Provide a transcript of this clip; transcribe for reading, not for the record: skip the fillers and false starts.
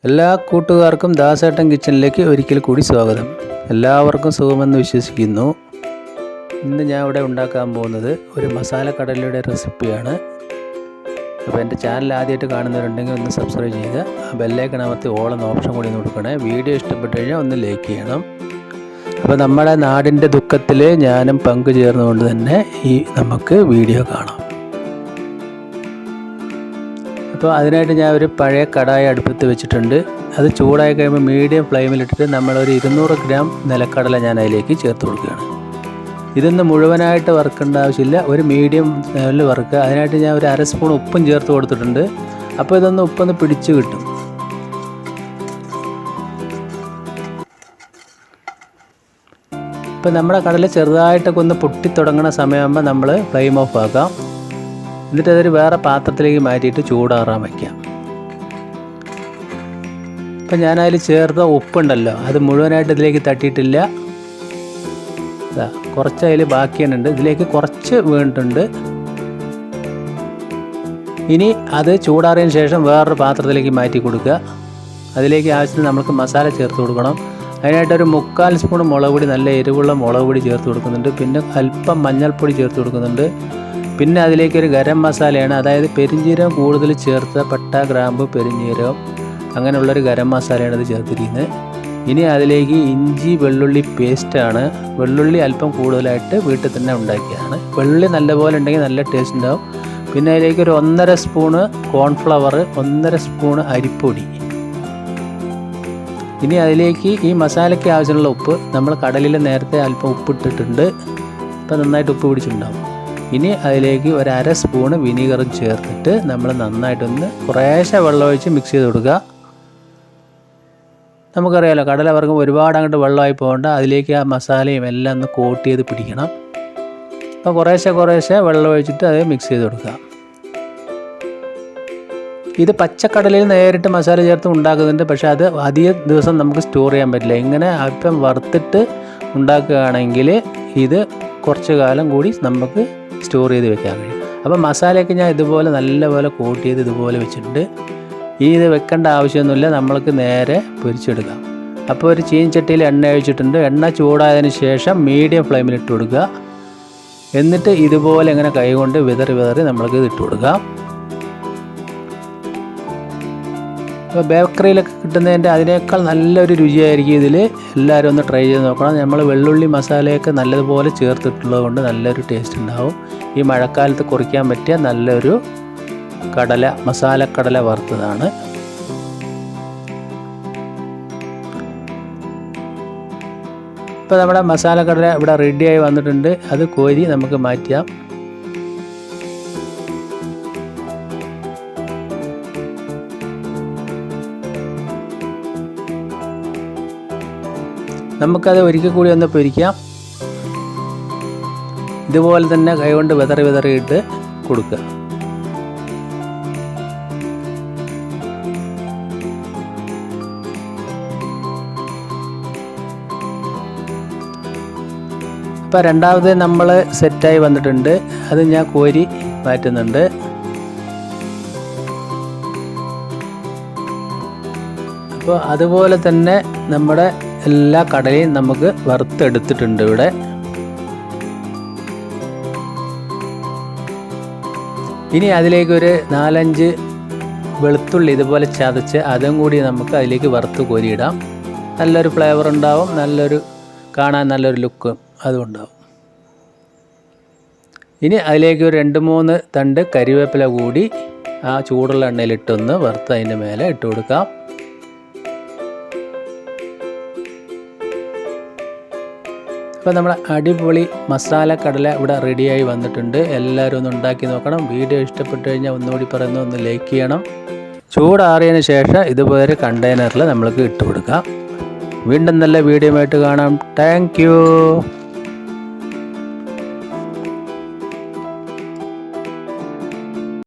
എല്ലാ കൂട്ടുകാർക്കും ദാസേട്ടൻ കിച്ചണിലേക്ക് ഒരിക്കൽ കൂടി സ്വാഗതം. എല്ലാവർക്കും സുഖമെന്ന് വിശ്വസിക്കുന്നു. ഇന്ന് ഞാൻ ഇവിടെ ഉണ്ടാക്കാൻ പോകുന്നത് ഒരു മസാല കടലയുടെ റെസിപ്പിയാണ്. അപ്പോൾ എൻ്റെ ചാനൽ ആദ്യമായിട്ട് കാണുന്നവരുണ്ടെങ്കിൽ ഒന്ന് സബ്സ്ക്രൈബ് ചെയ്യുക. ആ ബെല്ലൈക്കൺ അമർത്തി ഓൾ എന്ന ഓപ്ഷൻ കൂടി കൊടുക്കണേ. വീഡിയോ ഇഷ്ടപ്പെട്ട് കഴിഞ്ഞാൽ ഒന്ന് ലൈക്ക് ചെയ്യണം. അപ്പോൾ നമ്മുടെ നാടിൻ്റെ ദുഃഖത്തിൽ ഞാനും പങ്കു ചേർന്നുകൊണ്ട് തന്നെ നമുക്ക് വീഡിയോ കാണാം. അപ്പോൾ അതിനായിട്ട് ഞാൻ ഒരു പഴയ കടായി അടുപ്പത്ത് വെച്ചിട്ടുണ്ട്. അത് ചൂടായി കഴിയുമ്പോൾ മീഡിയം ഫ്ലെയിമിലിട്ടിട്ട് നമ്മളൊരു 200 ഗ്രാം നിലക്കടല ഞാൻ അതിലേക്ക് ചേർത്ത് കൊടുക്കുകയാണ്. ഇതൊന്ന് മുഴുവനായിട്ട് വറുക്കേണ്ട ആവശ്യമില്ല, ഒരു മീഡിയം ലെവലിൽ വറുക്കുക. അതിനായിട്ട് ഞാൻ ഒരു 1/2 സ്പൂൺ ഉപ്പും ചേർത്ത് കൊടുത്തിട്ടുണ്ട്. അപ്പോൾ ഇതൊന്ന് ഉപ്പൊന്ന് പിടിച്ച് കിട്ടും. ഇപ്പോൾ നമ്മുടെ കടല ചെറുതായിട്ടൊക്കെ ഒന്ന് പൊട്ടി തുടങ്ങുന്ന സമയമാകുമ്പോൾ നമ്മൾ ഫ്ലെയിം ഓഫ് ആക്കാം. എന്നിട്ട് അതൊരു വേറെ പാത്രത്തിലേക്ക് മാറ്റിയിട്ട് ചൂടാറാൻ വയ്ക്കാം. ഇപ്പം ഞാനതിൽ ചേർത്ത ഉപ്പുണ്ടല്ലോ, അത് മുഴുവനായിട്ട് ഇതിലേക്ക് തട്ടിയിട്ടില്ല. കുറച്ച് അതിൽ ബാക്കിയുണ്ട്, ഇതിലേക്ക് കുറച്ച് വീണിട്ടുണ്ട്. ഇനി അത് ചൂടാറിയതിന് ശേഷം വേറൊരു പാത്രത്തിലേക്ക് മാറ്റി കൊടുക്കുക. അതിലേക്ക് ആവശ്യത്തിന് നമുക്ക് മസാല ചേർത്ത് കൊടുക്കണം. അതിനായിട്ടൊരു 3/4 സ്പൂൺ മുളക് പൊടി, നല്ല എരിവുള്ള മുളക് പൊടി ചേർത്ത് കൊടുക്കുന്നുണ്ട്. പിന്നെ അല്പം മഞ്ഞൾപ്പൊടി ചേർത്ത് കൊടുക്കുന്നുണ്ട്. പിന്നെ അതിലേക്കൊരു ഗരം മസാലയാണ്, അതായത് പെരിഞ്ജീരകം കൂടുതൽ ചേർത്ത പട്ട, ഗ്രാമ്പ്, പെരിഞ്ജീരകം അങ്ങനെയുള്ളൊരു ഗരം മസാലയാണ് ഇത് ചേർത്തിരിക്കുന്നത്. ഇനി അതിലേക്ക് ഇഞ്ചി വെള്ളുള്ളി പേസ്റ്റാണ്. വെള്ളുള്ളി അല്പം കൂടുതലായിട്ട് വീട്ടിൽ തന്നെ ഉണ്ടാക്കിയതാണ്. വെള്ളുള്ളി നല്ലപോലെ ഉണ്ടെങ്കിൽ നല്ല ടേസ്റ്റ് ഉണ്ടാവും. പിന്നെ അതിലേക്ക് ഒരു 1.5 സ്പൂണ് കോൺഫ്ലവർ, 1.5 സ്പൂണ് അരിപ്പൊടി. ഇനി അതിലേക്ക് ഈ മസാലയ്ക്ക് ആവശ്യമുള്ള ഉപ്പ്, നമ്മൾ കടലിൽ നേരത്തെ അല്പം ഉപ്പിട്ടിട്ടുണ്ട്. ഇപ്പം നന്നായിട്ട് ഉപ്പ് പിടിച്ചിട്ടുണ്ടാവും. ഇനി അതിലേക്ക് ഒരു 1/2 സ്പൂണ് വിനീഗറും ചേർത്തിട്ട് നമ്മൾ നന്നായിട്ടൊന്ന് കുറേശ്ശെ വെള്ളമൊഴിച്ച് മിക്സ് ചെയ്ത് കൊടുക്കുക. നമുക്കറിയാമല്ലോ, കടല വറുക്കുമ്പോൾ ഒരുപാട് അങ്ങോട്ട് വെള്ളമായി പോകേണ്ട, അതിലേക്ക് ആ മസാലയും എല്ലാം ഒന്ന് കോട്ട് ചെയ്ത് പിടിക്കണം. അപ്പോൾ കുറേശ്ശെ വെള്ളം ഒഴിച്ചിട്ട് അത് മിക്സ് ചെയ്ത് കൊടുക്കുക. ഇത് പച്ചക്കടലയിൽ നേരിട്ട് മസാല ചേർത്ത് ഉണ്ടാക്കുന്നുണ്ട്, പക്ഷേ അത് അധിക ദിവസം നമുക്ക് സ്റ്റോർ ചെയ്യാൻ പറ്റില്ല. ഇങ്ങനെ അല്പം വറുത്തിട്ട് ഉണ്ടാക്കുകയാണെങ്കിൽ ഇത് കുറച്ച് കാലം കൂടി നമുക്ക് സ്റ്റോർ ചെയ്ത് വെക്കാൻ കഴിയും. അപ്പോൾ മസാലയൊക്കെ ഞാൻ ഇതുപോലെ നല്ലപോലെ കോട്ട് ചെയ്ത് ഇതുപോലെ വെച്ചിട്ടുണ്ട്. ഇനി ഇത് വെക്കേണ്ട ആവശ്യമൊന്നുമില്ല, നമ്മൾക്ക് നേരെ പൊരിച്ചെടുക്കാം. അപ്പോൾ ഒരു ചീനച്ചട്ടിയിൽ എണ്ണ ഒഴിച്ചിട്ടുണ്ട്. എണ്ണ ചൂടായതിന് ശേഷം മീഡിയം ഫ്ലെയിമിൽ ഇട്ട് കൊടുക്കുക. എന്നിട്ട് ഇതുപോലെ ഇങ്ങനെ കൈകൊണ്ട് വിതറി നമ്മൾക്ക് ഇത് ഇട്ട് കൊടുക്കാം. ഇപ്പോൾ ബേക്കറിയിലൊക്കെ കിട്ടുന്നതിൻ്റെ അതിനേക്കാൾ നല്ലൊരു രുചിയായിരിക്കും ഇതിൽ. എല്ലാവരും ഒന്ന് ട്രൈ ചെയ്ത് നോക്കണം. നമ്മൾ വെള്ളുള്ളി മസാലയൊക്കെ നല്ലതുപോലെ ചേർത്തിട്ടുള്ളത് കൊണ്ട് നല്ലൊരു ടേസ്റ്റ് ഉണ്ടാവും. ഈ മഴക്കാലത്ത് കുറിക്കാൻ പറ്റിയ നല്ലൊരു മസാലക്കടല വറുത്തതാണ്. ഇപ്പോൾ നമ്മുടെ മസാലക്കടല ഇവിടെ റെഡിയായി വന്നിട്ടുണ്ട്. അത് കോരി നമുക്ക് മാറ്റാം. നമുക്കത് ഒരിക്കൽ കൂടി ഒന്ന് പൊരിക്കാം. ഇതുപോലെ തന്നെ കൈകൊണ്ട് വിതറിയിട്ട് കൊടുക്കുക. ഇപ്പോൾ രണ്ടാമത് നമ്മൾ സെറ്റായി വന്നിട്ടുണ്ട്. അത് ഞാൻ കോരി മാറ്റുന്നുണ്ട്. അപ്പോൾ അതുപോലെ തന്നെ നമ്മുടെ എല്ലാ കടലയും നമുക്ക് വറുത്തെടുത്തിട്ടുണ്ട് ഇവിടെ. ഇനി അതിലേക്കൊരു 4-5 വെളുത്തുള്ളി ഇതുപോലെ ചതച്ച് അതും കൂടി നമുക്ക് അതിലേക്ക് വറുത്ത് കോരിയിടാം. നല്ലൊരു ഫ്ലേവർ ഉണ്ടാവും, കാണാൻ നല്ലൊരു ലുക്കും അതും ഉണ്ടാവും. ഇനി അതിലേക്ക് ഒരു 2-3 തണ്ട് കരിവേപ്പില കൂടി ആ ചൂടുള്ള എണ്ണയിലിട്ടൊന്ന് വറുത്ത് അതിൻ്റെ മേലെ ഇട്ട് കൊടുക്കാം. അപ്പോൾ നമ്മുടെ അടിപൊളി മസാല കടല ഇവിടെ റെഡിയായി വന്നിട്ടുണ്ട്. എല്ലാവരും ഒന്ന് ഉണ്ടാക്കി നോക്കണം. വീഡിയോ ഇഷ്ടപ്പെട്ടു കഴിഞ്ഞാൽ ഒന്നുകൂടി പറയുന്നു, ഒന്ന് ലൈക്ക് ചെയ്യണം. ചൂടാറിയതിന് ശേഷം ഇതുപോലെ കണ്ടെയ്നറിൽ നമ്മൾക്ക് ഇട്ട് കൊടുക്കാം. വീണ്ടും നല്ല വീഡിയോ ആയിട്ട് കാണാം. Thank you.